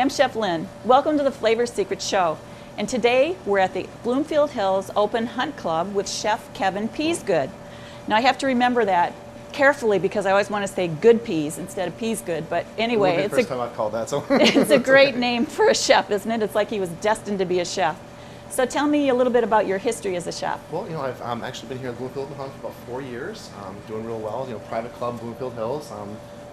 I'm Chef Lynn. Welcome to the Flavor Secret Show. And today we're at the Bloomfield Hills Open Hunt Club with Chef Kevin Peasgood. Now I have to remember that carefully because I always want to say good peas instead of Peasgood. But anyway, it's the first time I've called that, so it's a great name for a chef, isn't it? It's like he was destined to be a chef. So tell me a little bit about your history as a chef. Well, I've actually been here at Bloomfield Hunt for about 4 years, doing real well. Private club, Bloomfield Hills.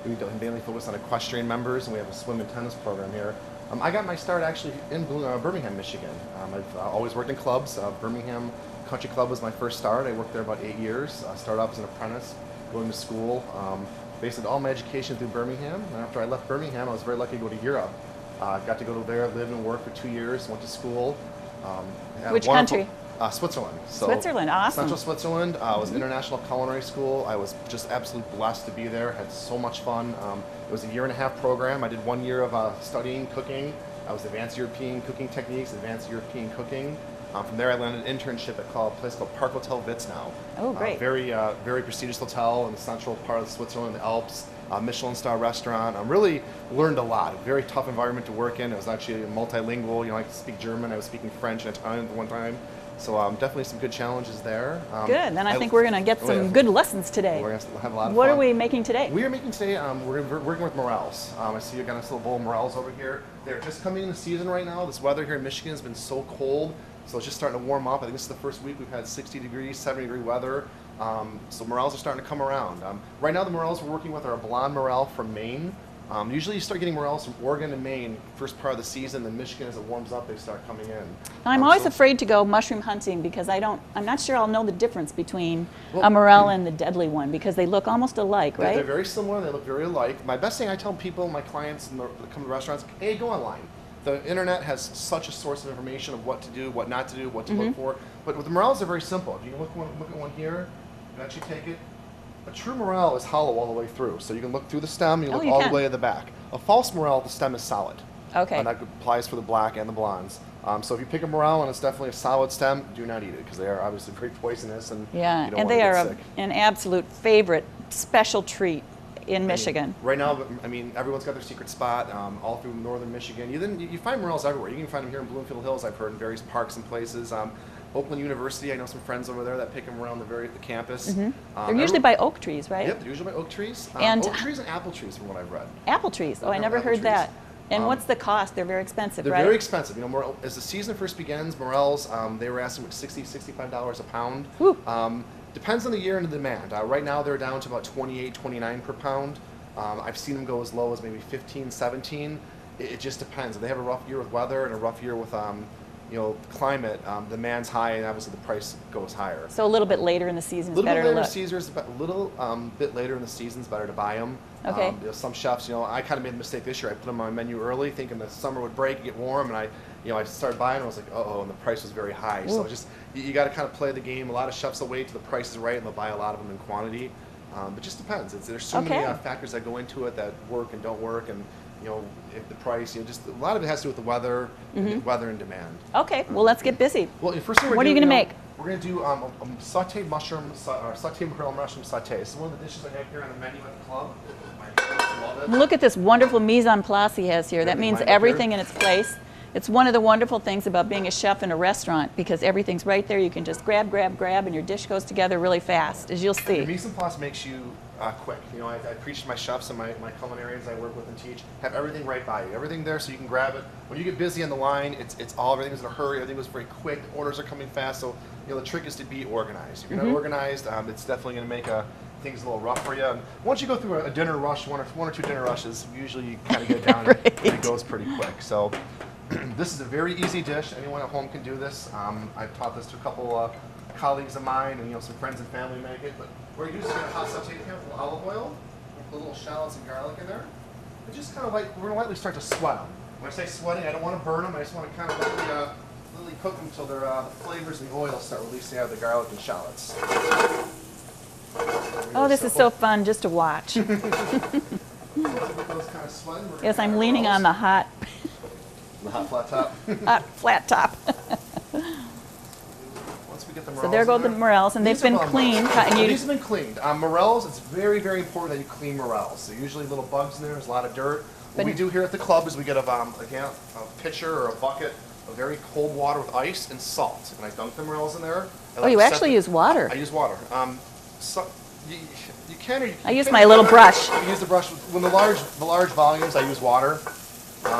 We mainly focus on equestrian members, and we have a swim and tennis program here. I got my start actually in Birmingham, Michigan. I've always worked in clubs. Birmingham Country Club was my first start. I worked there about 8 years. I started off as an apprentice, going to school. Basically all my education through Birmingham. And after I left Birmingham, I was very lucky to go to Europe. Got to go there, live and work for 2 years, went to school. Which country? Switzerland. So Switzerland, awesome. Central Switzerland. Was international culinary school. I was just absolutely blessed to be there. Had so much fun. It was a 1.5-year program. I did 1 year of studying cooking. I was advanced European cooking techniques, advanced European cooking. From there, I landed an internship at a place called Park Hotel Witznau. Oh, great. Very prestigious hotel in the central part of Switzerland, the Alps. Michelin star restaurant. I really learned a lot. A very tough environment to work in. It was actually multilingual. I could speak German. I was speaking French and Italian at one time. So definitely some good challenges there. Good. Then I think we're going to get some good lessons today. We're going to have a lot of What fun. are we making today? We are making today, we're working with morels. I see you've got a little bowl of morels over here. They're just coming in the season right now. This weather here in Michigan has been so cold, so it's just starting to warm up. I think this is the first week we've had 60 degrees, 70-degree weather. So morels are starting to come around. Right now the morels we're working with are a blonde morel from Maine. Usually you start getting morels from Oregon and Maine first part of the season, then Michigan as it warms up they start coming in. I'm always afraid to go mushroom hunting because I'm not sure I'll know the difference between a morel and the deadly one because they look almost alike, right? They're very similar, they look very alike. My best thing I tell people, my clients that come to restaurants, hey, go online. The internet has such a source of information of what to do, what not to do, what to look for. But with the morels, they're very simple. If you can look at one here, you can actually take it. A true morel is hollow all the way through, so you can look through the stem, you look all the way to the back. A false morel, the stem is solid. Okay. And that applies for the black and the blondes. So if you pick a morel and it's definitely a solid stem, do not eat it because they are obviously very poisonous and you don't want to get sick. An absolute favorite special treat in Michigan. Right now, everyone's got their secret spot all through northern Michigan. You find morels everywhere. You can find them here in Bloomfield Hills, I've heard, in various parks and places. Oakland University, I know some friends over there that pick them around the campus. They're usually by oak trees, right? Yep, they're usually by oak trees. And oak trees and apple trees, from what I've read. Apple trees. Oh, I never heard that. And what's the cost? They're very expensive, right? They're very expensive. As the season first begins, morels, they were asking $60, $65 a pound. Depends on the year and the demand. Right now, they're down to about $28, $29 per pound. I've seen them go as low as maybe $15, $17. It just depends. If they have a rough year with weather and a rough year with climate, the demand's high and obviously the price goes higher. So a little bit later in the season is better to look. A little bit later in the season is better to buy them. Okay. Some chefs, I kind of made a mistake this year. I put them on my menu early thinking the summer would break and get warm, and I started buying them. I was like, uh-oh, and the price was very high. Ooh. So you got to kind of play the game. A lot of chefs will wait till the price is right and they'll buy a lot of them in quantity. It just depends. There's so many factors that go into it that work and don't work, and if the price, just a lot of it has to do with the weather, weather and demand. Okay, well let's get busy. Well, first thing what are you going to make? We're going to do sauteed mushrooms, sauteed mushroom saute. This is one of the dishes I have here on the menu at the club. Look at this wonderful mise en place he has here. That means everything in its place. It's one of the wonderful things about being a chef in a restaurant because everything's right there. You can just grab, and your dish goes together really fast, as you'll see. The mise en place makes you quick. I preach to my chefs and my culinarians I work with and teach, have everything right by you. Everything there so you can grab it. When you get busy on the line, everything is in a hurry, everything was very quick, the orders are coming fast, so the trick is to be organized. If you're not organized, it's definitely going to make things a little rough for you. And once you go through a dinner rush, one or two dinner rushes, usually you kind of get down and it goes pretty quick. So this is a very easy dish. Anyone at home can do this. I've taught this to a couple colleagues of mine, and some friends and family make it. But we're using a hot sauteed pan with olive oil, with little shallots and garlic in there. And just kind of we're going to lightly start to sweat them. When I say sweating, I don't want to burn them. I just want to kind of lightly cook them until the flavors and the oil start releasing out of the garlic and shallots. Oh, this is so fun just to watch. Yes, I'm leaning on the hot. The hot flat top. Hot flat top. Once we get the morels, so there go the morels, and they've been cleaned. These have been cleaned. Morels, it's very, very important that you clean morels. So usually little bugs in there, there's a lot of dirt. What we do here at the club is we get a pitcher or a bucket of very cold water with ice and salt, and I dunk the morels in there. Oh, you actually use water. I use water. So you can or you I use my little brush. You use the brush. When the large volumes, I use water. You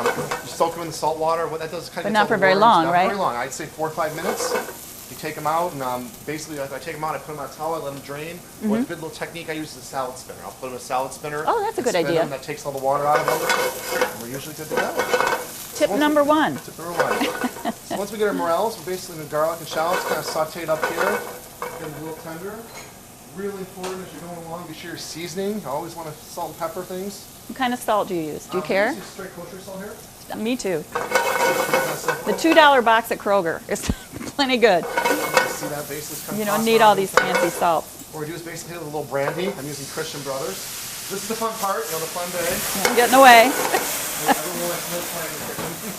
soak them in the salt water. What that does is kind of. But not for very long, right? Not very long. I'd say 4 or 5 minutes. You take them out, and basically, if I take them out, I put them on a towel, I let them drain. One good little technique I use is a salad spinner. I'll put them in a salad spinner. Oh, that's a good idea. Them, that takes all the water out of them, and we're usually good to go. Tip number one. Tip number one. So once we get our morels, we're basically in the garlic and shallots, kind of sauteed up here. Get them a little tender. Really important as you're going along. Be sure you're seasoning. I always want to salt and pepper things. What kind of salt do you use? Do you care? Use straight kosher salt here. Me too. The $2 box at Kroger is plenty good. See that basis kind You of don't need all these fancy salts. What we do is basically a little brandy. I'm using Christian Brothers. This is the fun part, the fun day. I'm getting away. Everyone likes no playing in the kitchen.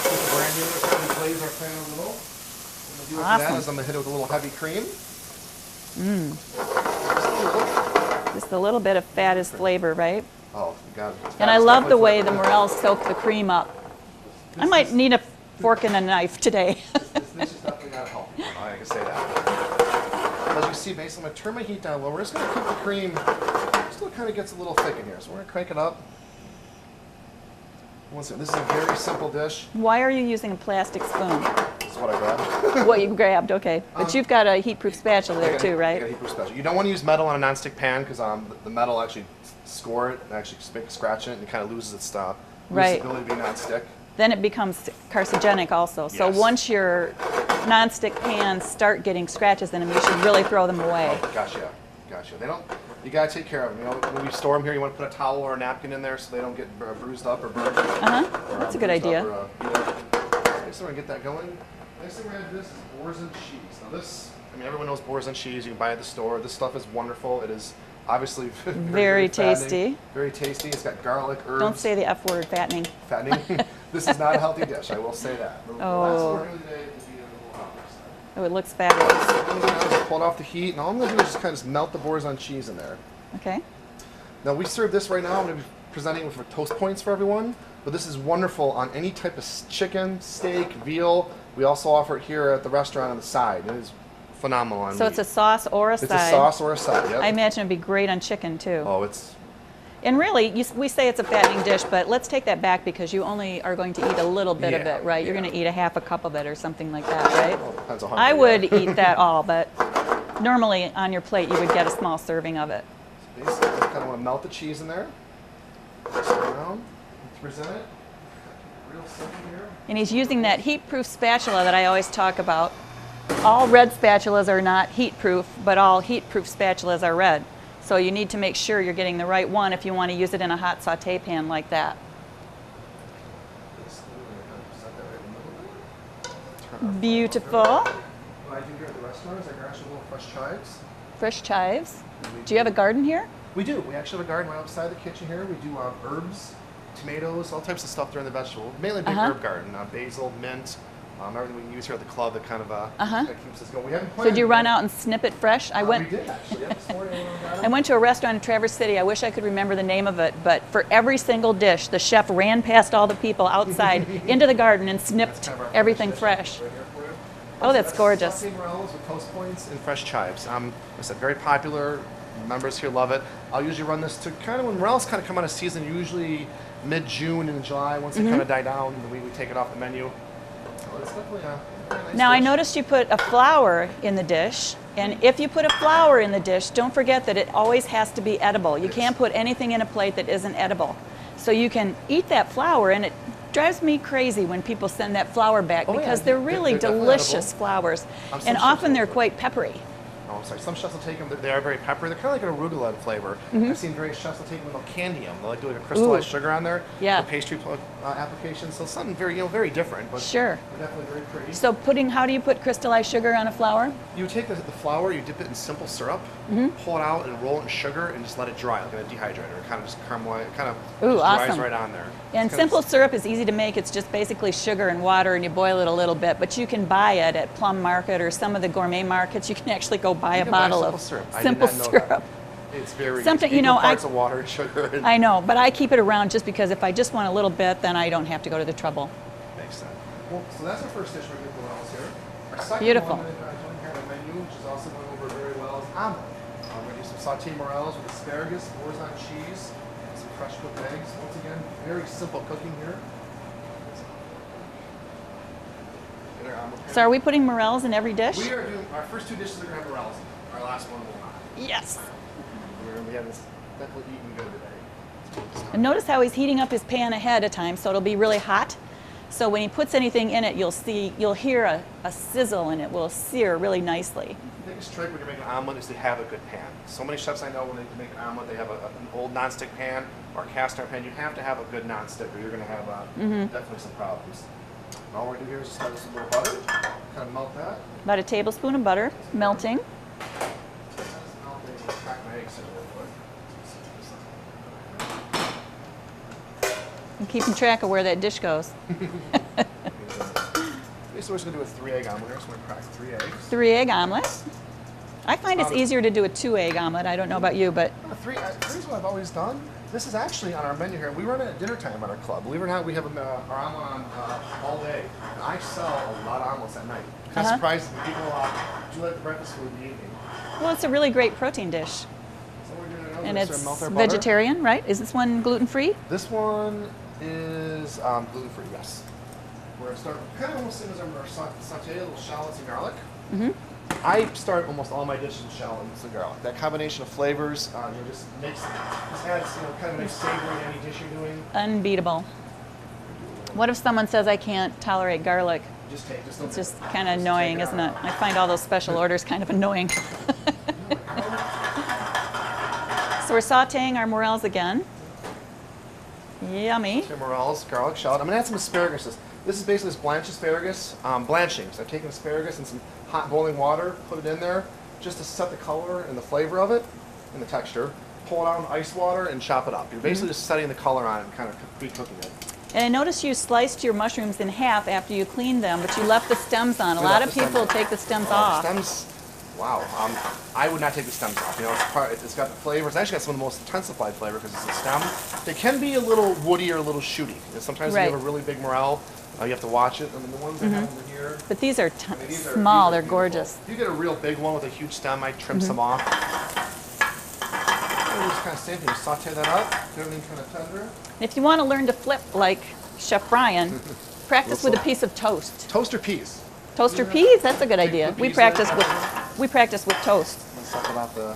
Put the brandy in there, trying to glaze our pan a little. What I'm going to do with that is I'm going to hit it with a little heavy cream. Just a little bit of fat is flavor, right? Oh, you got it. And I love the way the morels soak the cream up. I might need a fork and a knife today. This is definitely not healthy. I can say that. As you see, basically, I'm going to turn my heat down low. We're just going to keep the cream, still kind of gets a little thick in here. So we're going to crank it up. Once again, this is a very simple dish. Why are you using a plastic spoon? This is what I grabbed. What you grabbed, okay. But you've got a heat-proof spatula there too, right? I got a heat-proof spatula. You don't want to use metal on a non-stick pan because the metal actually score it and actually scratch it and it kind of loses its right. ability to be non-stick. Then it becomes carcinogenic also. So Yes. once your non-stick pans start getting scratches in them, you should really throw them away. Oh, gotcha. They don't. You gotta take care of them. You know, when we store them here, you want to put a towel or a napkin in there so they don't get bruised up or burned. That's a good idea. Next thing we're gonna get that going. Next thing we're gonna do this is boars and cheese. Now this, I mean, everyone knows boars and cheese. You can buy it at the store. This stuff is wonderful. It is obviously very tasty. Very tasty. It's got garlic, herbs. Don't say the F word, fattening. Fattening. This is not a healthy dish. I will say that. The last one here today will be a little hot. Oh, it looks fabulous. I'm gonna pull it off the heat, and all I'm gonna do is just kind of melt the boursin cheese in there. Okay. Now we serve this right now. I'm gonna be presenting with toast points for everyone, but this is wonderful on any type of chicken, steak, veal. We also offer it here at the restaurant on the side. It is phenomenal on So meat. it's a sauce or a side. It's a sauce or a side, yep. I imagine it'd be great on chicken too. Oh, it's... And really, we say it's a fattening dish, but let's take that back because you only are going to eat a little bit of it, right? You're going to eat a half a cup of it or something like that, right? Well, depends on how hungry I you would are. eat that all, but normally on your plate you would get a small serving of it. So basically, I kind of want to melt the cheese in there. Mix it around. Present it. Real simple here. And he's using that heat-proof spatula that I always talk about. All red spatulas are not heat-proof, but all heat-proof spatulas are red. So you need to make sure you're getting the right one if you want to use it in a hot saute pan like that. Beautiful. What I do here at the restaurant is I garnish with little fresh chives. Fresh chives. Do you have a garden here? We do. We actually have a garden right outside the kitchen here. We do herbs, tomatoes, all types of stuff during the vegetable. Mainly a big herb garden. Basil, mint, everything we can use here at the club that kind of that keeps us going. We haven't So did you run out and snip it fresh? We did actually. Yeah, this morning I went to a restaurant in Traverse City. I wish I could remember the name of it, but for every single dish, the chef ran past all the people outside into the garden and snipped everything fresh. Right here for you. Oh, that's gorgeous. Sauteed morels with toast points and fresh chives. Like I said, very popular. Members here love it. I'll usually run this to kind of when morels kind of come out of season, usually mid-June and July. Once they kind of die down, we take it off the menu. So it's definitely a very nice Now I dish. noticed you put a flower in the dish, and if you put a flower in the dish, don't forget that it always has to be edible. You can't put anything in a plate that isn't edible. So you can eat that flower, and it drives me crazy when people send that flower back because they're really definitely delicious edible. flowers, Some and chefs often will they're put it. quite peppery. Oh, I'm sorry. Some chefs will take them. They are very peppery. They're kind of like an arugula in flavor. I've seen various chefs will take them and they'll candy them. They'll like do like a crystallized sugar on there. Yeah. For pastry application. So something very, very different. But Sure. they're definitely very pretty. So how do you put crystallized sugar on a flour? You take the flour, you dip it in simple syrup, pull it out and roll it in sugar and just let it dry like in a dehydrator. It kind of just caramelize, kind of Ooh, just dries awesome. right on there. And It's kind of- simple syrup is easy to make. It's just basically sugar and water, and you boil it a little bit. But you can buy it at Plum Market or some of the gourmet markets. You can actually go buy a can buy bottle simple of syrup. I did simple not know syrup. that. It's very something, easy. you know, parts of water and sugar. And I know, but I keep it around just because if I just want a little bit, then I don't have to go to the trouble. Makes sense. Well, so that's our first dish we're going to put else here. Our second Beautiful. one that I joined here on the menu, which is also going over very well, is omelet. We're going to do some sauteed morels with asparagus, Boursin cheese, and some fresh cooked eggs. Once again, very simple cooking here. And our omelet So are we putting morels in every dish? We are doing our first two dishes are going to have morels in. Our last one will not. Yes. We're going to be having this definitely eating good today. And notice how he's heating up his pan ahead of time, so it'll be really hot. So when he puts anything in it, you'll hear a sizzle, and it will sear really nicely. The biggest trick when you're making an omelet is to have a good pan. So many chefs I know, when they make an omelet, they have an old nonstick pan or a cast iron pan. You have to have a good nonstick, or you're going to have definitely some problems. And all we're going to do here is just add some little butter, kind of melt that. About a tablespoon of butter, melting. Crack my eggs in real quick. I'm keeping track of where that dish goes. So we're just going to do a 3-egg omelet here. So we're going to crack 3 eggs. 3-egg omelet. I find it's easier to do a 2-egg omelet. I don't know about you, but Three is what I've always done. This is actually on our menu here. We run it at dinner time at our club. Believe it or not, we have our omelet on all day. And I sell a lot of omelets at night. Kind of surprised when people do like the breakfast food in the evening. well, it's a really great protein dish. So we're doing it now. And We're it's gonna melt our butter. vegetarian, right? Is this one gluten-free? This one is gluten-free, yes. We're going to start kind of almost same as our sauteed little shallots and garlic. I start almost all my dishes with shallots and garlic. That combination of flavors just adds kind of a nice savor to any dish you're doing. Unbeatable. What if someone says I can't tolerate garlic? Just don't It's take just it. kind of Just annoying, take it isn't out. it? I find all those special orders kind of annoying. So we're sauteing our morels again. Yummy. Two morels, garlic, shallot. I'm going to add some asparagus. This is basically this blanched asparagus, blanching. So I've taken asparagus and some hot boiling water, put it in there, just to set the color and the flavor of it and the texture. Pull it out in ice water and chop it up. You're basically just setting the color on it and kind of pre-cooking it. And I noticed you sliced your mushrooms in half after you cleaned them, but you left the stems on. A lot of people take the stems off. Stems, wow. I would not take the stems off. It's got the flavor. It's actually got some of the most intensified flavor because it's a stem. They can be a little woody or a little shooty. And sometimes when you have a really big morel, you have to watch it. I mean, the ones I have over here. But these are These are small. They're beautiful. gorgeous. If you get a real big one with a huge stem, I trim some off. And just kind of same thing. You saute that up, get everything kind of tender. If you want to learn to flip like Chef Brian, practice with a piece of toast. Toaster peas. Toaster peas, that's a good idea. Put We peas practice in. with toast. Let's talk about the.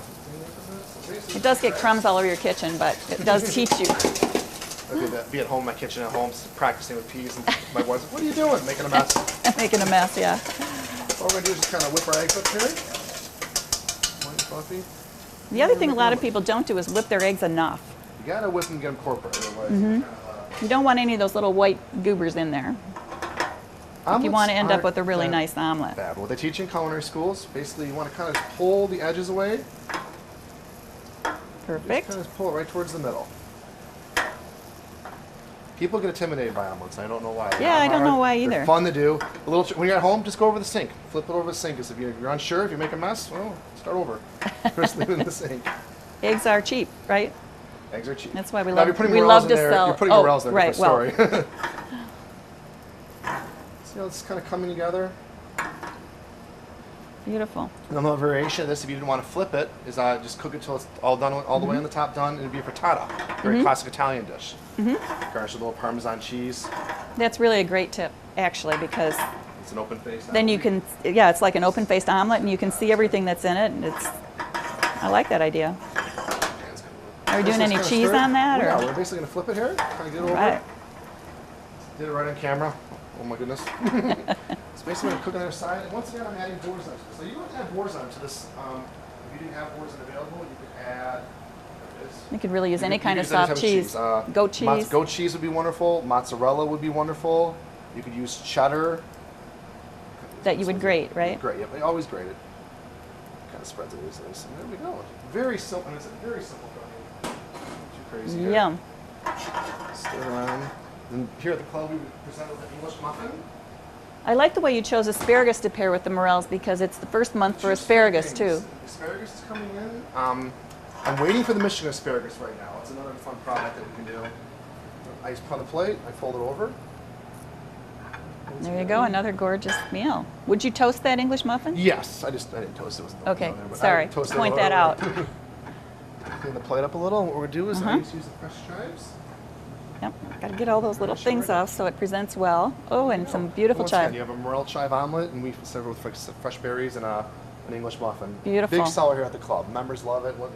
It does get crumbs all over your kitchen, but it does teach you. Be at home in my kitchen at home, practicing with peas, and my wife's like, "What are you doing? Making a mess." Making a mess, yeah. What we're gonna do is just kind of whip our eggs up here. White fluffy. The other thing a lot of people don't do is whip their eggs enough. You gotta whip and get them corporate, otherwise. You don't want any of those little white goobers in there if you want to end up with a really nice omelet. Bad. What they teach in culinary schools, basically, you want to kind of pull the edges away. Perfect. Just kind of pull it right towards the middle. People get intimidated by omelets. I don't know why. Yeah, I don't know why They're either. fun to do. When you're at home, just go over the sink. Flip it over the sink. If you're unsure, if you make a mess, well, start over. First, leave it in the sink. Eggs are cheap, right? Eggs are cheap. That's why we Now, love. if you're putting We morels love in to there, sell. You're putting morels in there. right. Different story. Well, See how it's kind of coming together. beautiful. Another variation of this, if you didn't want to flip it, is just cook it till it's all done, all the way on the top done. It would be a frittata, very classic Italian dish. Garnish with a little Parmesan cheese. That's really a great tip, actually, because It's an open face. then you can, yeah, it's like an open-faced omelet, and you can see everything that's in it. And I like that idea. Are we doing any cheese on that, Yeah, or? we're basically gonna flip it here. Kind of get it over. Right. Did it right on camera. Oh my goodness. It's basically gonna cook on the other side. And once again, I'm adding boursin. So you want to add boursin to this. If you didn't have boursin available, you could add. There it is. You could really use any You could kind of use any soft type cheese. Goat cheese. Goat cheese would be wonderful. Mozzarella would be wonderful. You could use cheddar. That you would grate, right? Great. Yep. Always grate it. Kind of spreads it easily. So there we go. Very simple. And it's a very simple cooking. Too crazy. here. Yum. Stir around. And here at the club, we present with an English muffin. I like the way you chose asparagus to pair with the morels because it's the first month for Two asparagus things. too. Asparagus is coming in. I'm waiting for the Michigan asparagus right now. It's another fun product that we can do. Ice on the plate, I fold it over. There you go, another gorgeous meal. Would you toast that English muffin? Yes, I didn't toast it. It wasn't Okay, on there, but sorry. I toasted Point it that out. Clean the plate up a little. And what we're going to do is I just use the fresh chives. Yep, got to get all those little things off so it presents well. Oh, and some beautiful Once again, chive. you have a morel chive omelet, and we serve it with fresh berries and an English muffin. Beautiful. Big seller here at the club. Members love it. We're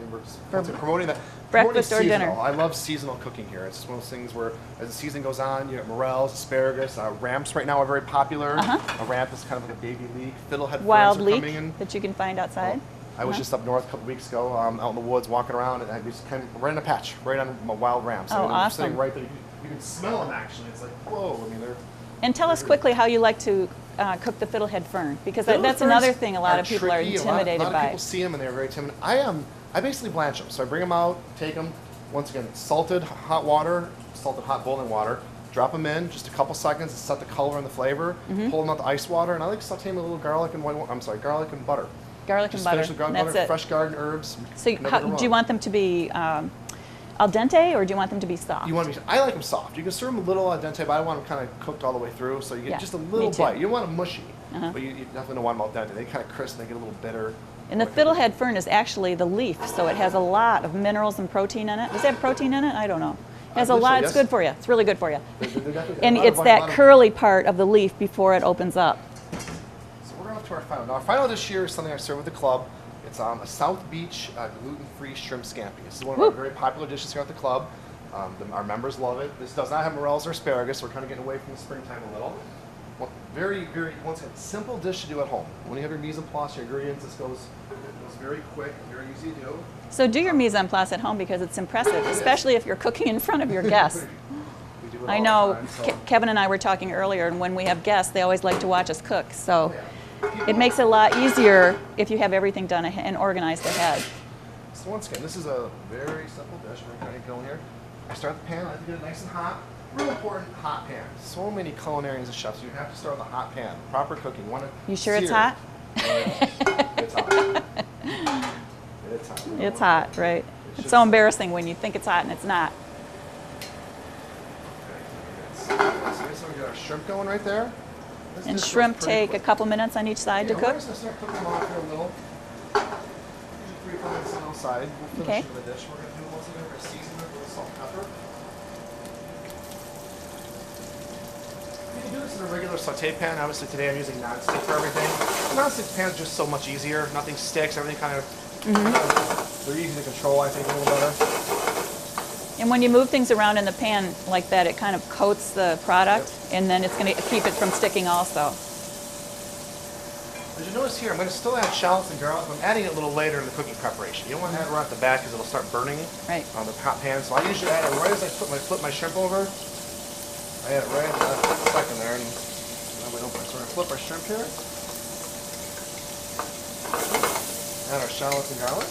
promoting that. Breakfast promoting or dinner. seasonal. I love seasonal cooking here. It's just one of those things where, as the season goes on, you have morels, asparagus, ramps right now are very popular. A ramp is kind of like a baby leek. Fiddlehead Wild ferns are leek coming in. that you can find outside. I was just up north a couple weeks ago, out in the woods, walking around, and I just came right in a patch, right on my wild ramps. Oh, I'm awesome. sitting right there. You can smell them actually. It's like, whoa. I mean, they're. And tell us quickly how you like to cook the fiddlehead fern, because Fiddlehead that's ferns another thing a lot of people are tricky. intimidated a lot by. of people see them and they're very timid. I basically blanch them. So I bring them out, take them, once again, salted hot water, salted hot boiling water, drop them in, just a couple seconds to set the color and the flavor, pull them out the ice water, and I like to saute them with a little garlic and garlic and butter. Garlic Just and butter, finish with garlic that's and butter, it. fresh garden herbs. So do you want them to be al dente, or do you want them to be soft? I like them soft. You can serve them a little al dente, but I want them kind of cooked all the way through, so you get just a little me too. bite. You don't want them mushy, but you definitely don't want them al dente. They kind of crisp and they get a little bitter. And the fiddlehead fern is actually the leaf, so it has a lot of minerals and protein in it. Does it have protein in it? I don't know. It has a believe so, lot. yes. It's good for you. It's really good for you. And And it's that curly part of the leaf before it opens up. So we're off to our final. Now, our final this year is something I serve with the club. It's a South Beach gluten-free shrimp scampi. This is one of our very popular dishes here at the club. Our members love it. This does not have morels or asparagus, so we're kind of getting away from the springtime a little. Very, very, once again, simple dish to do at home. When you have your mise en place, your ingredients, this goes very quick, very easy to do. So do your mise en place at home, because it's impressive, especially if you're cooking in front of your guests. We do it I all know the time, so. Kevin and I were talking earlier, and when we have guests, they always like to watch us cook. So it makes it a lot easier if you have everything done and organized ahead. So once again, this is a very simple dish. We're going to get going here. I start the pan, I like to get it nice and hot. Real important, hot pan. So many culinarians and chefs, you have to start with a hot pan. Proper cooking. You sure it's hot? It's hot. It's hot. It's hot, right? It's so embarrassing when you think it's hot and it's not. So we got our shrimp going right there. And shrimp take a couple minutes on each side to We're cook? just going to start cooking them off here a little. Usually 3-4 minutes on the side. We'll finish with the dish. We're going to do once again, we're going to season it with salt and pepper. You can do this in a regular saute pan. Obviously today I'm using non-stick for everything. Non-stick pans are just so much easier. Nothing sticks. Everything kind of, they're easy to control, I think, a little better. And when you move things around in the pan like that, it kind of coats the product, and then it's going to keep it from sticking also. As you notice here, I'm going to still add shallots and garlic, but I'm adding it a little later in the cooking preparation. You don't want to add it right at the back because it'll start burning on the hot pan. So I usually add it right as I flip my shrimp over. I add it right at the second there. And so we're going to flip our shrimp here. Add our shallots and garlic.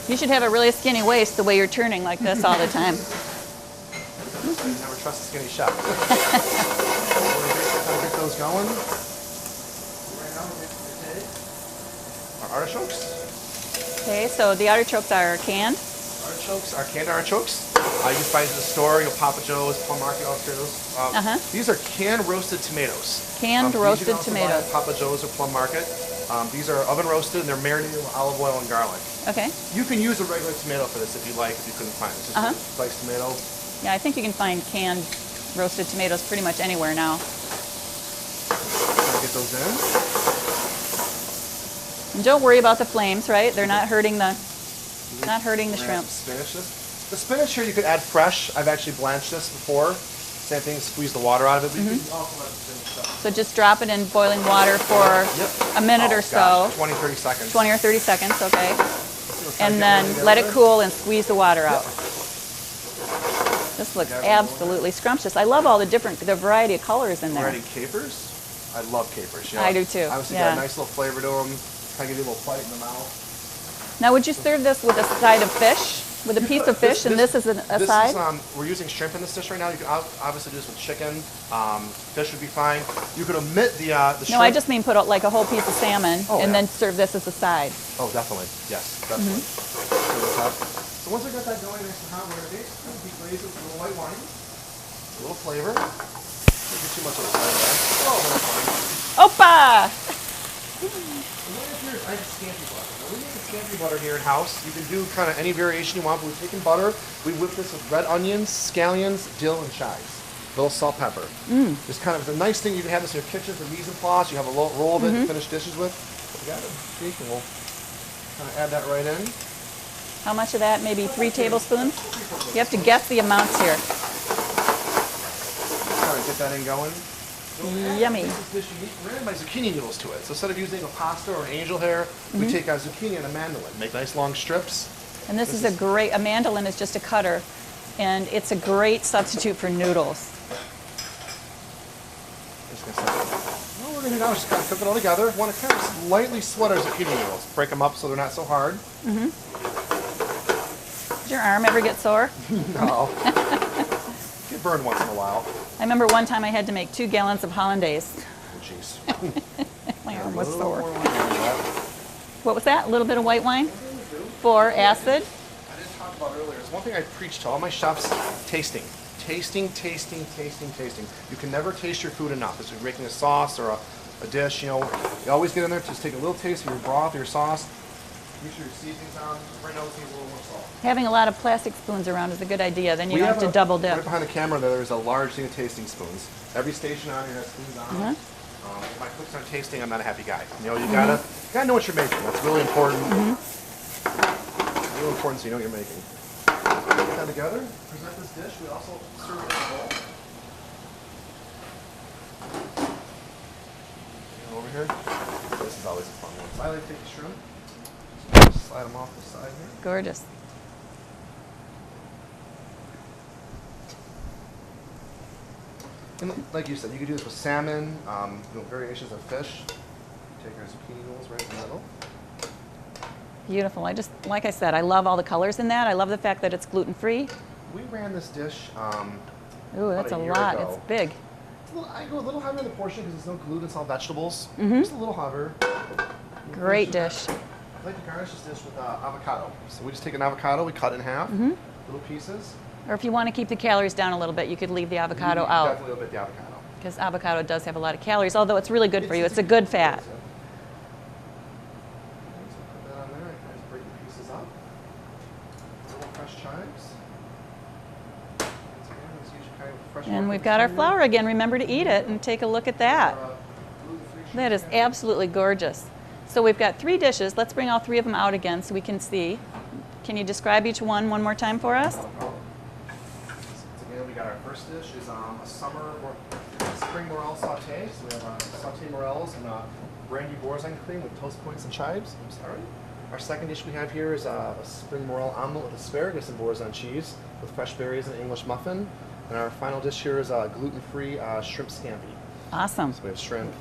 You should have a really skinny waist the way you're turning like this all the time. I never trust a skinny chef. We're going to get those going. Right now we're going to take our artichokes. Okay, so the artichokes are canned. Artichokes are canned artichokes. You can find in the store, Papa Joe's, Plum Market, all those. These are canned roasted tomatoes. Canned roasted tomatoes. Papa Joe's or Plum Market. These are oven roasted and they're marinated with olive oil and garlic. Okay. You can use a regular tomato for this if you like, if you couldn't find it. It's just a sliced tomato. Yeah, I think you can find canned roasted tomatoes pretty much anywhere now. Get those in. And don't worry about the flames, right? They're not hurting the shrimp. Spinach. The spinach here you could add fresh. I've actually blanched this before. Same thing, squeeze the water out of it. But you can also add the spinach stuff. So just drop it in boiling water for a minute or so. 20, 30 seconds. 20 or 30 seconds, okay. And then let it cool and squeeze the water out. This looks absolutely scrumptious. I love all the variety of colors in there. Ready capers? I love capers. I do too. Obviously got a nice little flavor to them. Kind of give you a little bite in the mouth. Now, would you serve this with a side of fish? with a piece of fish, and this is a This side? is, we're using shrimp in this dish right now. You can obviously do this with chicken. Fish would be fine. You could omit the shrimp. No, I just mean put like a whole piece of salmon Oh, and yeah. then serve this as a side. Oh, definitely. Yes, definitely. So once we got that going nice and hot, we're going to basically glaze it with a little white wine, a little flavor. Don't get too much of the flavor there. Oh, a little wine. Opa! And what if here's, I have Scampi butter. Now we make the Scampi butter here in house. You can do kind of any variation you want, but we've taken butter, we whip this with red onions, scallions, dill, and chives. A little salt, pepper. Just kind of, it's a nice thing. You can have this in your kitchen for mise en place. You have a roll of it to finish dishes with. We got it. And we'll kind of add that right in. How much of that? Maybe 3 tablespoons? You have to guess the amounts here. Kind of get that in going. Yummy. This dish, we're adding my zucchini noodles to it. So instead of using a pasta or an angel hair, we take a zucchini and a mandolin, make nice long strips. And this is a mandolin is just a cutter, and it's a great substitute for noodles. What we're going to do now is just kind of cook it all together. Want to kind of slightly sweat our zucchini noodles. Break them up so they're not so hard. Does your arm ever get sore? No. Get burned once in a while. I remember one time I had to make 2 gallons of hollandaise. Oh, jeez. My arm was A little sore. more wine than that. What was that? A little bit of white wine? For acid? I didn't talk about earlier. It's one thing I preach to all my chefs: tasting. Tasting, tasting, tasting, tasting. You can never taste your food enough. As you're making a sauce or a dish, you know, you always get in there, just take a little taste of your broth or your sauce. Make sure your seasoning's on. Right now, it's a little more salt. Having a lot of plastic spoons around is a good idea. Then you don't have to double dip. Right behind the camera, there's a large thing of tasting spoons. Every station on here has spoons on. If my cooks aren't tasting, I'm not a happy guy. You know, you gotta know what you're making. That's really important. Really important so you know what you're making. Put that together. Present this dish. We also serve it in a bowl. And over here. This is always a fun one. So I like to take the shrimp. Just slide them off the side here. Gorgeous. And like you said, you could do this with salmon, variations of fish. Take our zucchini rolls right in the middle. Beautiful. Like I said, I love all the colors in that. I love the fact that it's gluten-free. We ran this dish Ooh, that's a about a year lot. ago. It's big. I go a little heavier in the portion because there's no gluten, it's all vegetables. Just a little hover. Great dish. I like to garnish this dish with avocado. So we just take an avocado, we cut it in half, little pieces. Or if you want to keep the calories down a little bit, you could leave the avocado out. Definitely omit the avocado. Because avocado does have a lot of calories, although it's really good for you. It's a good fat. So put that on there, I kind of break the pieces up. Little fresh chives. And we've got our flour again. Remember to eat it and take a look at that. That is absolutely gorgeous. So we've got 3 dishes. Let's bring all 3 of them out again so we can see. Can you describe each one more time for us? So again, we got our first dish is a spring morel saute. So we have sauteed morels and brandy boursin cream with toast points and chives. I'm sorry. Our second dish we have here is a spring morel omelet with asparagus and boursin cheese with fresh berries and English muffin. And our final dish here is gluten-free shrimp scampi. Awesome. So we have shrimp.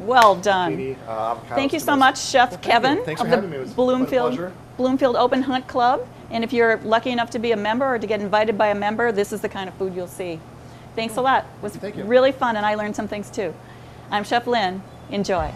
Well done. Avocados. Thank you so much, Chef Kevin Thanks of for the having me. It was quite a pleasure. Bloomfield Open Hunt Club. And if you're lucky enough to be a member or to get invited by a member, this is the kind of food you'll see. Thanks a lot. It was really fun, and I learned some things too. I'm Chef Lynn. Enjoy.